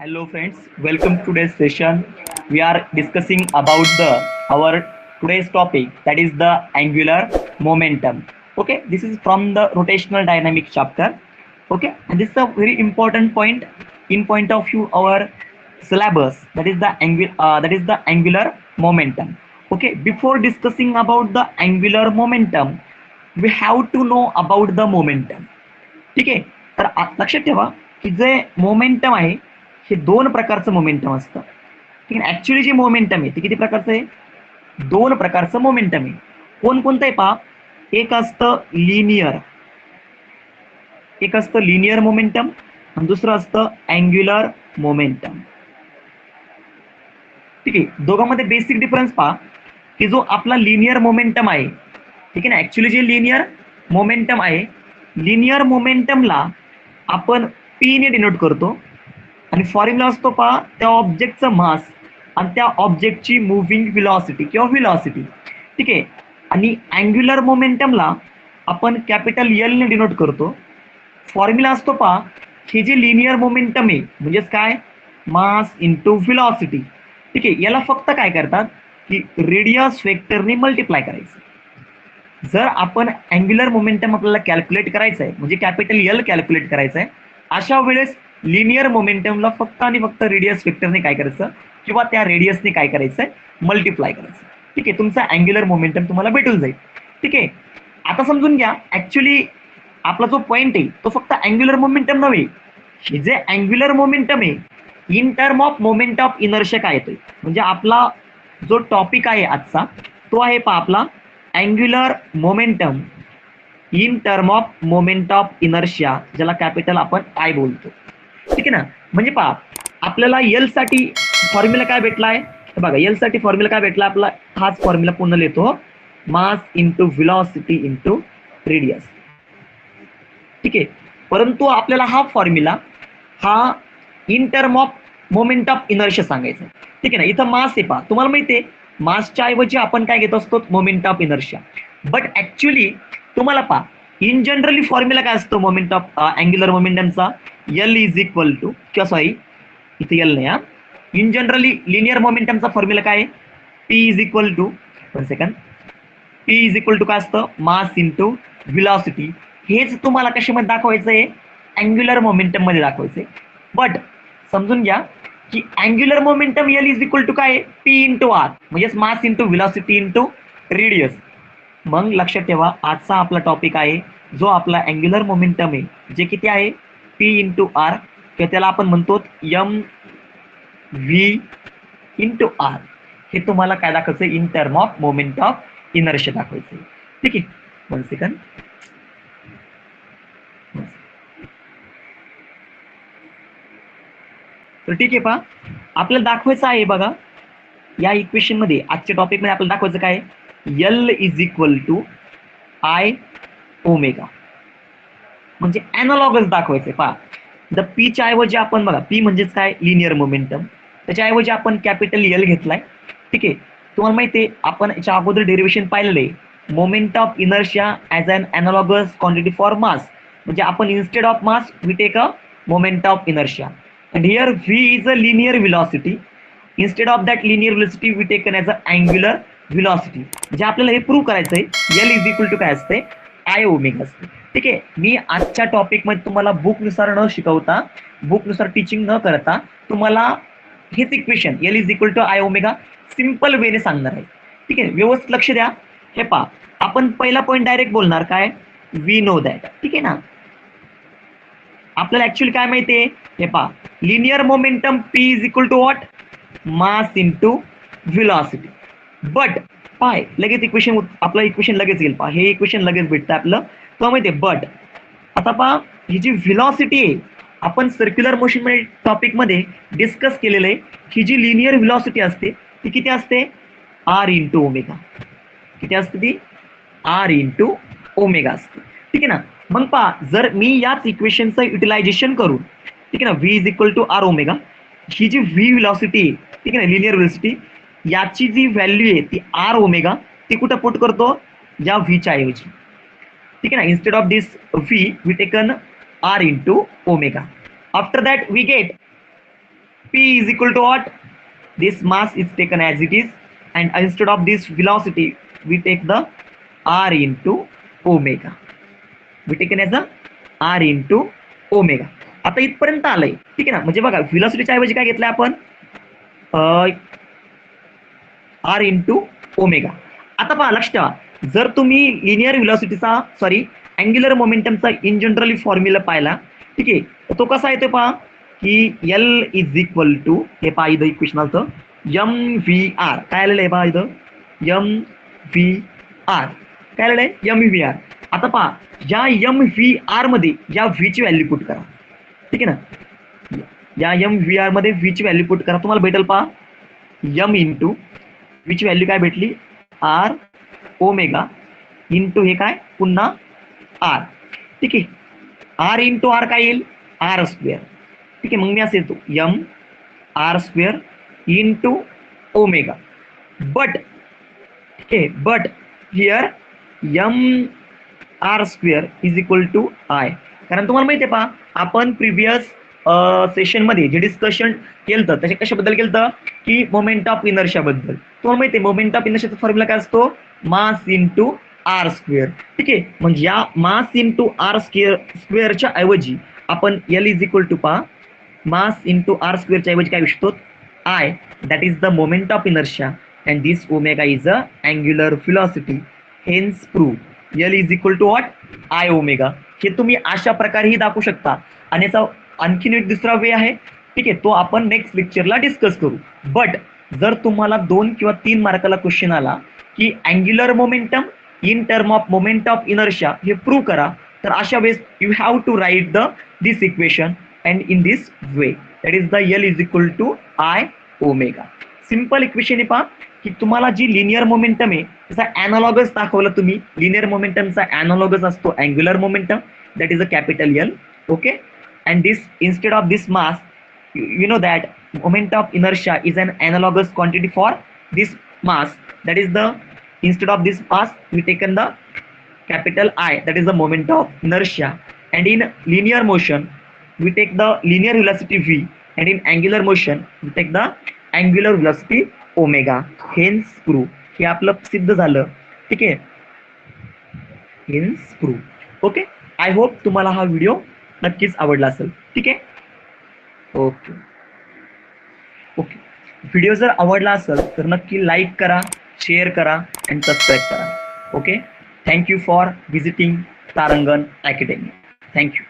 Hello friends, welcome to today's session. We are discussing about the our today's topic, that is the angular momentum. Okay, this is from the rotational dynamics chapter. Okay, and this is a very important point in point of view our syllabus, that is the angular momentum. Okay, before discussing about the angular momentum, we have to know about the momentum. ठीक आहे. तर लक्षात ठेवा की जे momentum आहे हे दोन प्रकारचं मोमेंटम असतं. ठीक आहे. ऍक्च्युली जे मोमेंटम आहे ते किती प्रकारचं आहे? दोन प्रकारचं मोमेंटम आहे. कोणकोणतं आहे पहा. एक असतं लिनियर मोमेंटम आणि दुसरं असतं अँग्युलर मोमेंटम. ठीक आहे. दोघांमध्ये बेसिक डिफरन्स पहा की जो आपला लिनियर मोमेंटम आहे, ठीक आहे ना, ऍक्च्युली जे लिनियर मोमेंटम आहे, लिनियर मोमेंटमला आपण पी ने डिनोट करतो आणि फॉर्म्युला असतो पहा त्या ऑब्जेक्टचं मास आणि त्या ऑब्जेक्टची मुव्हिंग व्हेलॉसिटी किंवा व्हेलॉसिटी. ठीक आहे. आणि अँग्युलर मोमेंटमला आपण कॅपिटल एल ने डिनोट करतो. फॉर्म्युला असतो पहा हे जे लिनियर मोमेंटम आहे म्हणजेच काय, मास इंटू व्हेलॉसिटी. ठीक आहे. याला फक्त काय करतात की रेडियस वेक्टरने मल्टिप्लाय करायचं. जर आपण अँग्युलर मोमेंटम आपल्याला कॅल्क्युलेट करायचं आहे म्हणजे कॅपिटल एल कॅल्क्युलेट करायचं आहे, अशा वेळेस लिनियर मोमेंटमला फक्त आणि फक्त रेडियस वेक्टरने काय करायचं किंवा त्या रेडियसने काय करायचंय, मल्टिप्लाय करायचं. ठीक आहे. तुमचा अँग्युलर मोमेंटम तुम्हाला भेटून जाईल. ठीक आहे. आता समजून घ्या ऍक्च्युली आपला जो पॉइंट आहे तो फक्त अँग्युलर मोमेंटम नव्हे, जे अँग्युलर मोमेंटम आहे in term of moment of inertia काय येतोय, म्हणजे आपला जो टॉपिक आहे आजचा तो आहे पहा आपला angular momentum in term of moment of inertia, ज्याला कॅपिटल आपण आय बोलतो. ठीक आहे ना. म्हणजे पहा आपल्याला एल साठी फॉर्म्युला काय भेटलाय, बघा एल साठी फॉर्म्युला काय भेटला आपला, हाच फॉर्म्युला पुन्हा लिहितो, मास इंटू व्हेलॉसिटी इंटू रेडियस. ठीक आहे. परंतु आपल्याला हा फॉर्म्युला हा in term of moment of inertia सांगायचा. ठीक आहे ना. इथं मास आहे पहा, तुम्हाला माहिती आहे मासच्या ऐवजी आपण काय घेत असतो, moment of inertia. But actually तुम्हाला पहा इन जनरली फॉर्म्युला काय असतो मोमेंट ऑफ अँग्युलर मोमेंटमचा, एल इज इक्वल टू, किंवा सॉरी इथे एल नाही हा, इन जनरली लिनियर मोमेंटमचा फॉर्म्युला काय आहे, P is equal to, one second, P is equal to काय असतं, मास इंटू व्हेलॉसिटी. हेच तुम्हाला कशामध्ये दाखवायचं आहे, अँग्युलर मोमेंटम मध्ये दाखवायचंय. बट समजून घ्या की angular momentum L is equal to काय, पी इंटू आर, म्हणजेच mass into velocity into radius. मग लक्षात ठेवा आजचा आपला टॉपिक आहे जो आपला अँग्युलर मोमेंटम आहे जे किती आहे, पी इंटू आर, किंवा त्याला आपण म्हणतो एम व्ही इंटू आर. हे तुम्हाला काय दाखवायचं, in term of moment of inertia दाखवायचं. ठीक आहे. One second. तर ठीक आहे पहा आपल्याला दाखवायचं आहे बघा या इक्वेशन मध्ये, आजच्या टॉपिक मध्ये आपल्याला दाखवायचं काय, L is equal to I omega, म्हणजे अॅनालॉगस दाखवायचंय पहा. द पीच्या ऐवजी आपण बघा पी म्हणजेच काय, लिनियर मोमेंटम, त्याच्याऐवजी आपण कॅपिटल एल घेतलाय. ठीक आहे. तुम्हाला माहिती आहे आपण याच्या अगोदर डेरिव्हेशन पाहिलेलं आहे, moment of inertia as an analogous quantity for mass, म्हणजे आपण instead of mass we take a moment of inertia, and here v is a linear velocity, instead of that linear velocity we taken as a angular velocity. म्हणजे आपल्याला हे prove करायचंय L is equal to काय असते, i omega असते. ठीक आहे. मी आजच्या टॉपिक मध्ये तुम्हाला बुक नुसार न शिकवता, बुक नुसार टीचिंग न करता तुम्हाला हेच equation L is equal to I omega simple वेने सांगणार आहे. ठीक आहे. व्यवस्थित लक्ष द्या. हे पहा आपण पहिला पॉईंट डायरेक्ट बोलणार काय, वी नो दॅट. ठीक आहे ना. आपल्याला ऍक्च्युअली काय माहितीये, हे पहा linear momentum P is equal to what, mass into velocity. But पाय लगेच इक्वेशन, आपलं इक्वेशन लगेच येईल पहा, हे इक्वेशन लगेच भेटतं आपलं, तो माहितीये. बट आता पहा ही जी व्हेलॉसिटी आहे आपण सर्क्युलर मोशन मध्ये टॉपिक मध्ये डिस्कस केलेलं आहे, ही जी लिनियर व्हेलॉसिटी असते ती किती असते, आर इंटू ओमेगा. किती असते ती, आर इंटू ओमेगा असते. ठीक आहे ना. मग पहा जर मी याच इक्वेशनचं युटिलायझेशन करून, ठीक आहे ना, V is equal to R omega, ही जी व्ही व्हेलॉसिटी आहे, ठीक आहे ना, लिनियर व्हेलॉसिटी, याची जी व्हॅल्यू आहे ती आर ओमेगा, ती कुठं पुट करतो, या व्हीच्या ऐवजी. ठीक आहे ना. Instead of this V we taken R into omega. After that we get P is equal to what? This mass is taken as it is, and instead of this velocity we take the r into omega. We taken as a r into omega. आता इथपर्यंत आलंय, ठीक आहे ना. म्हणजे बघा व्हेलॉसिटीच्या ऐवजी काय घेतलंय आपण, आर इंटू ओमेगा. आता पहा, लक्ष ठेवा, जर तुम्ही लिनियर व्हेलॉसिटीचा अँग्युलर मोमेंटमचा इन जनरली फॉर्म्युला पाहिला, ठीक आहे, तर तो कसा येतो पहा, की एल इज इक्वल टू, हे पहा इथं इक्वेशन आलं एम व्ही आर. काय आलेलं आहे पहा इथं, एम व्ही आर. काय आलेलं आहे, एम व्ही आर. आता पहा, या एम व्ही आर मध्ये या व्ही ची व्हॅल्यू पुट करा, ठीक आहे ना. या एम व्ही आर मध्ये व्ही ची व्हॅल्यू पुट करा, तुम्हाला भेटेल पहा एम इंटू व्ही ची व्हॅल्यू काय भेटली, आर ओमेगा इंटू हे काय पुन्हा आर, ठीक आहे. आर इंटू आर काय येईल, आर स्क्वेअर, ठीक आहे. मग मी असं येतो M R square into omega. But ठीक आहे, but here M R square is equal to I. कारण तुम्हाला माहिती आहे पहा, आपण प्रिव्हियस सेशन मध्ये जे डिस्कशन केलं त्याच्या कशाबद्दल केलं, की मोमेंट ऑफ इनर्शिया बद्दल. तुम्हाला माहिती आहे मोमेंट ऑफ इनर्शियाचा फॉर्म्युला काय असतो, मास इंटू आर स्क्वेअर, ठीक आहे. म्हणजे या मास इंटू आर स्क्वेअरच्या ऐवजी आपण एल इज इक्वल टू पहा मास इंटू आर स्क्वेअरच्या ऐवजी काय लिहू शकतो, I, that is the moment of inertia and this omega is a angular velocity. Hence prove L is equal to what, I omega. हे तुम्ही अशा प्रकारेही दाखवू शकता. आणि याचा आणखीन एक दुसरा वे आहे, ठीक आहे, तो आपण नेक्स्ट लेक्चरला डिस्कस करू. बट जर तुम्हाला 2 किंवा 3 मार्काला क्वेश्चन आला की angular momentum in term of moment of inertia हे प्रूव्ह करा, तर अशा वेळेस you have to write this equation and in this way, that is the L is equal to I omega. Simple equation आहे पहा, की तुम्हाला जी लिनियर मोमेंटम आहे त्याचा अॅनालॉगस दाखवला तुम्ही. लिनियर मोमेंटमचा अॅनालॉगस असतो angular momentum, that is a capital L. Okay, and this instead of this mass, you know that moment of inertia is an analogous quantity for this mass, that is the instead of this mass we taken the capital I, that is the moment of inertia. And in linear motion we take the linear velocity v, and in angular motion we take the angular velocity omega. Hence proof, हे आपलं सिद्ध झालं, ठीक आहे. hence proof. Okay, I hope तुम्हाला हा video नक्कीच आवडला असेल, ठीक आहे. ओके ओके, व्हिडिओ जर आवडला असेल तर नक्की लाईक करा, शेअर करा आणि सबस्क्राईब करा. Okay, thank you for visiting Tarangan academy. Thank you.